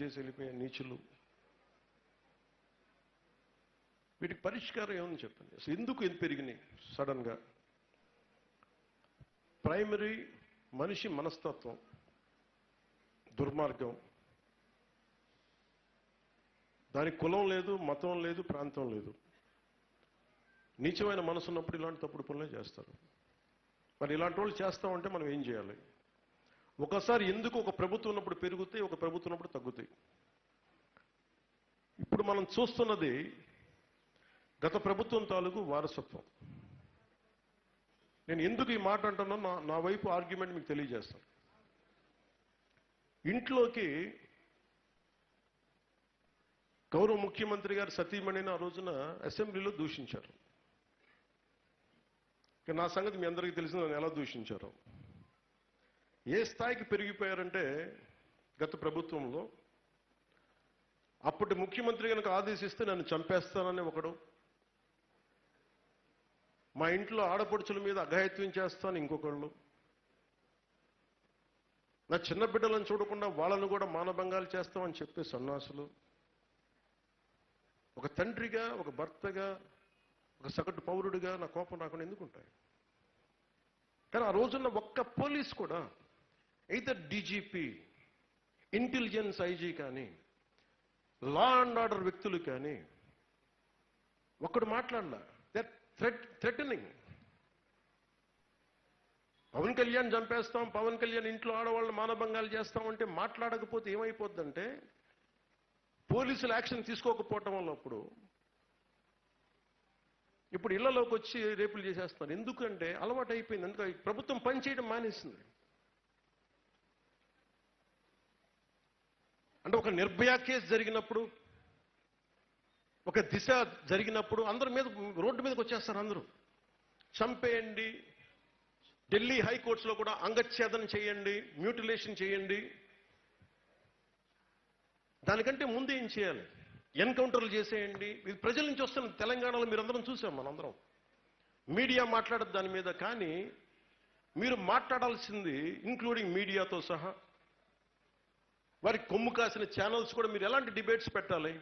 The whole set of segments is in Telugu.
చేసి వెళ్ళిపోయే నీచులు, వీటికి పరిష్కారం ఏమని చెప్పండి. అసలు ఎందుకు పెరిగినాయి సడన్గా? ప్రైమరీ మనిషి మనస్తత్వం, దుర్మార్గం. దానికి కులం లేదు, మతం లేదు, ప్రాంతం లేదు. నీచమైన మనసు ఉన్నప్పుడు ఇలాంటి తప్పుడు పనులే చేస్తారు. మరి ఇలాంటి వాళ్ళు చేస్తామంటే మనం ఏం చేయాలి? ఒకసారి ఎందుకు ఒక ప్రభుత్వం ఉన్నప్పుడు పెరుగుతాయి, ఒక ప్రభుత్వం ఉన్నప్పుడు తగ్గుతాయి. ఇప్పుడు మనం చూస్తున్నది గత ప్రభుత్వం తాలూకు వారసత్వం. నేను ఎందుకు ఈ మాట అంటున్నా, నా వైపు ఆర్గ్యుమెంట్ మీకు తెలియజేస్తాను. ఇంట్లోకి గౌరవ ముఖ్యమంత్రి గారు సతీమణిని ఆ రోజున అసెంబ్లీలో దూషించారు. నా సంగతి మీ అందరికీ తెలిసిన నన్ను ఎలా దూషించారు, ఏ స్థాయికి పెరిగిపోయారంటే గత ప్రభుత్వంలో అప్పటి ముఖ్యమంత్రి కనుక ఆదేశిస్తే నన్ను చంపేస్తానని ఒకడు, మా ఇంట్లో ఆడపడుచుల మీద అఘాయిత్యం చేస్తాను ఇంకొకళ్ళు, నా చిన్న బిడ్డలను చూడకుండా వాళ్ళను కూడా మానభంగాలు చేస్తామని చెప్పే సన్నాసులు. ఒక తండ్రిగా, ఒక భర్తగా, ఒక సగటు పౌరుడిగా నా కోపం రాకుండా ఎందుకుంటాయి? కానీ ఆ రోజున్న ఒక్క పోలీస్ కూడా, అయితే డీజీపీ, ఇంటెలిజెన్స్ ఐజీ కానీ, లా అండ్ ఆర్డర్ వ్యక్తులు కానీ ఒక్కడు మాట్లాడలా. థ్రెటనింగ్. పవన్ కళ్యాణ్ చంపేస్తాం, పవన్ కళ్యాణ్ ఇంట్లో ఆడవాళ్ళని మానభంగాలు చేస్తామంటే మాట్లాడకపోతే ఏమైపోద్దంటే, పోలీసులు యాక్షన్ తీసుకోకపోవటం వల్ల ఇప్పుడు ఇళ్లలోకి వచ్చి రేపులు చేసేస్తున్నారు. ఎందుకంటే అలవాటు అయిపోయింది. అందుకే ప్రభుత్వం పనిచేయడం మానేసింది. అంటే ఒక నిర్భయ కేసు జరిగినప్పుడు, ఒక దిశ జరిగినప్పుడు అందరి మీద రోడ్డు మీదకి వచ్చేస్తారు. అందరూ చంపేయండి, ఢిల్లీ హైకోర్టులో కూడా అంగచ్ఛేదన చేయండి, మ్యూటిలేషన్ చేయండి. దానికంటే ముందు ఏం చేయాలి? ఎన్కౌంటర్లు చేసేయండి. ఇది ప్రజల నుంచి వస్తున్న తెలంగాణలో మీరందరం చూసాం. మనందరం మీడియా మాట్లాడదు దాని మీద. కానీ మీరు మాట్లాడాల్సింది, ఇంక్లూడింగ్ మీడియాతో సహా, వారికి కొమ్ము కాసిన ఛానల్స్ కూడా మీరు ఎలాంటి డిబేట్స్ పెట్టాలి?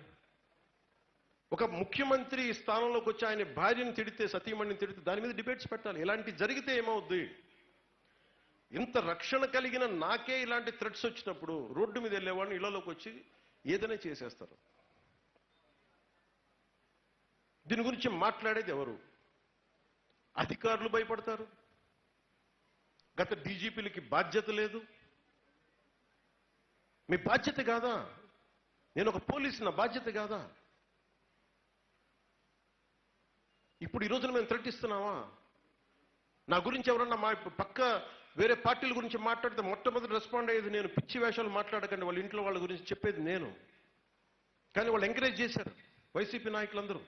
ఒక ముఖ్యమంత్రి స్థానంలోకి వచ్చి ఆయన భార్యను తిడితే, సతీమణిని తిడితే దాని మీద డిబేట్స్ పెట్టాలి. ఇలాంటి జరిగితే ఏమవుద్ది? ఇంత రక్షణ కలిగిన నాకే ఇలాంటి థ్రెట్స్ వచ్చినప్పుడు రోడ్డు మీద వెళ్ళేవాడిని ఇళ్లలోకి వచ్చి ఏదైనా చేసేస్తారు. దీని గురించి మాట్లాడేది ఎవరు? అధికారులు భయపడతారు. గత డీజీపీలకి బాధ్యత లేదు. మీ బాధ్యత కాదా? నేను ఒక పోలీసు, నా బాధ్యత కాదా? ఇప్పుడు ఈ రోజున మేము థ్రెట్ ఇస్తున్నావా? నా గురించి ఎవరన్నా మా పక్క వేరే పార్టీల గురించి మాట్లాడితే మొట్టమొదటి రెస్పాండ్ అయ్యేది నేను. పిచ్చి వేషాలు మాట్లాడకండి, వాళ్ళ ఇంట్లో వాళ్ళ గురించి చెప్పేది నేను. కానీ వాళ్ళు ఎంకరేజ్ చేశారు వైసీపీ నాయకులందరూ.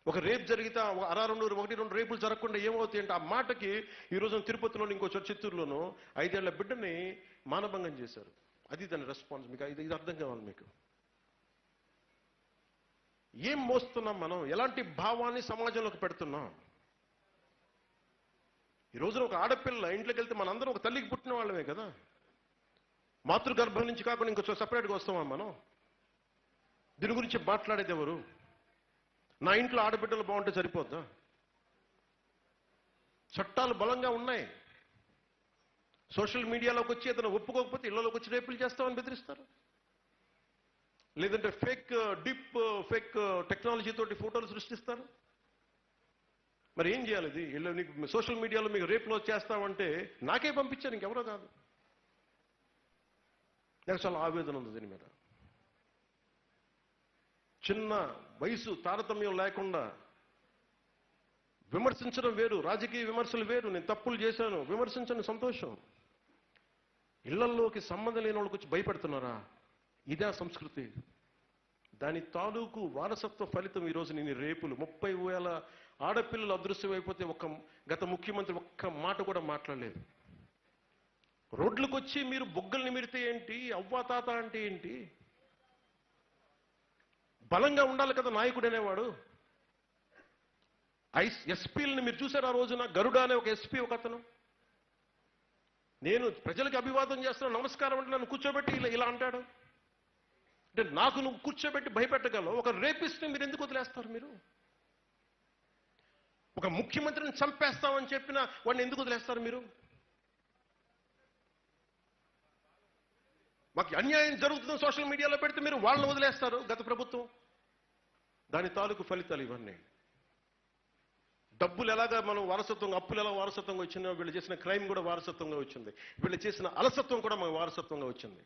ఒక రేప్ జరిగితే ఒకటి రెండు రేపులు జరగకుండా ఏమవుతాయి అంటే, ఆ మాటకి ఈ రోజున తిరుపతిలోని, ఇంకో చోట చిత్తూరులోనూ 5 ఏళ్ల బిడ్డని మానభంగం చేశారు. అది దాని రెస్పాన్స్. మీకు ఇది అర్థం కావాలి. మీకు ఏం మోస్తున్నాం మనం? ఎలాంటి భావాన్ని సమాజంలోకి పెడుతున్నాం? ఈ రోజున ఒక ఆడపిల్ల ఇంట్లోకి వెళ్తే మనందరం ఒక తల్లికి పుట్టిన వాళ్ళమే కదా. మాతృగర్భం నుంచి కాకుండా ఇంకో సపరేట్గా వస్తామా మనం? దీని గురించి మాట్లాడేది ఎవరు? నా ఇంట్లో ఆడబిడ్డలు బాగుంటే సరిపోద్దా? చట్టాలు బలంగా ఉన్నాయి. సోషల్ మీడియాలోకి వచ్చి అతను ఒప్పుకోకపోతే ఇళ్లలోకి వచ్చి రేపులు చేస్తామని బెదిరిస్తారు. లేదంటే ఫేక్ టెక్నాలజీ తోటి ఫోటోలు సృష్టిస్తారు. మరి ఏం చేయాలి? ఇది నీకు సోషల్ మీడియాలో మీకు రేపులో చేస్తామంటే నాకే పంపించారు, ఇంకెవరో కాదు. నాకు చాలా ఆవేదన ఉంది దీని మీద. చిన్న వయసు తారతమ్యం లేకుండా విమర్శించడం వేరు, రాజకీయ విమర్శలు వేరు. నేను తప్పులు చేశాను, విమర్శించండి, సంతోషం. ఇళ్లల్లోకి సంబంధం లేని వాళ్ళకి వచ్చి భయపెడుతున్నారా? ఇదే సంస్కృతి. దాని తాలూకు వారసత్వ ఫలితం ఈరోజు నేను రేపులు. 30,000 ఆడపిల్లలు అదృశ్యమైపోతే గత ముఖ్యమంత్రి ఒక్క మాట కూడా మాట్లాడలేదు. రోడ్లకు వచ్చి మీరు బొగ్గల్ని మిరితే ఏంటి? అవ్వాతాత అంటే ఏంటి? బలంగా ఉండాలి కదా నాయకుడు అనేవాడు. ఎస్పీలని మీరు చూసారు ఆ రోజున? గరుడ అనే ఒక ఎస్పీ, ఒక అతను, నేను ప్రజలకు అభివాదం చేస్తున్నాను, నమస్కారం అంటే నన్ను కూర్చోబెట్టి ఇలా అంటాడు. అంటే నాకు నువ్వు కూర్చోబెట్టి భయపెట్టగలవు, ఒక రేపిస్ట్ని మీరు ఎందుకు వదిలేస్తారు? మీరు ఒక ముఖ్యమంత్రిని చంపేస్తామని చెప్పిన వాడిని ఎందుకు వదిలేస్తారు మీరు? మాకు అన్యాయం జరుగుతుందని సోషల్ మీడియాలో పెడితే మీరు వాళ్ళని వదిలేస్తారు గత ప్రభుత్వం. దాని తాలూకు ఫలితాలు ఇవన్నీ. డబ్బులు ఎలాగా మనం వారసత్వంగా, అప్పులు ఎలా వారసత్వంగా వచ్చిందో, వీళ్ళు చేసిన క్రైమ్ కూడా వారసత్వంగా వచ్చింది, వీళ్ళు చేసిన అలసత్వం కూడా మనకు వారసత్వంగా వచ్చింది.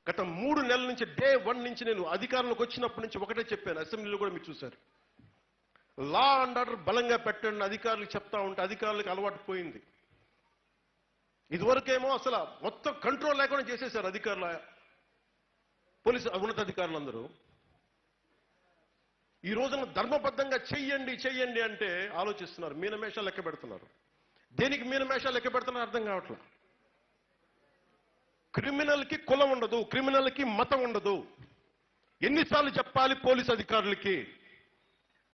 గత 3 నెలల నుంచి డే 1 నుంచి నేను అధికారంలోకి వచ్చినప్పటి నుంచి ఒకటే చెప్పాను, అసెంబ్లీలో కూడా మీరు చూశారు. లా అండ్ ఆర్డర్ బలంగా పెట్టండి అధికారులకు చెప్తా ఉంటే అధికారులకు అలవాటు పోయింది. ఇదివరకేమో అసలు మొత్తం కంట్రోల్ లేకుండా చేసేశారు అధికారుల, పోలీసు ఉన్నతాధికారులందరూ. ఈ రోజున ధర్మబద్ధంగా చెయ్యండి అంటే ఆలోచిస్తున్నారు, మీనమేషాలు లెక్క పెడుతున్నారు. దేనికి మీనమేషాలు లెక్క పెడుతున్నారు అర్థం కావట్లా. క్రిమినల్కి కులం ఉండదు, క్రిమినల్కి మతం ఉండదు. ఎన్నిసార్లు చెప్పాలి పోలీసు అధికారులకి?